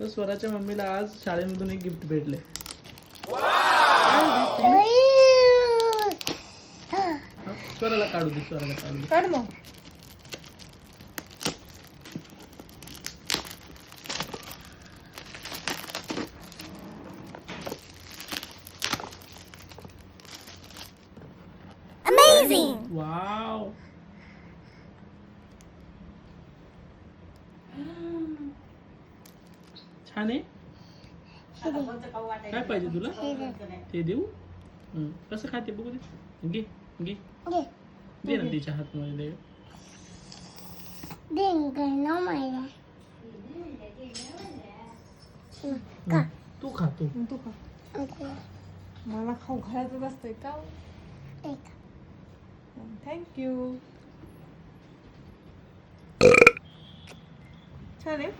तर स्वराच्या मम्मीला आज शाळेमधून एक गिफ्ट भेटले. स्वराला काढू दे, स्वराला काढू दे. काढ मग. वाव. छान आहे. काय पाहिजे तुला? ते देऊ? कसं खाते बघू दे. घे घे दे ना तिच्या हातमध्ये दे. तू खा तू. तू खा. मला खाऊ घालायचं असतंय का? थँक्यू. छान आहे.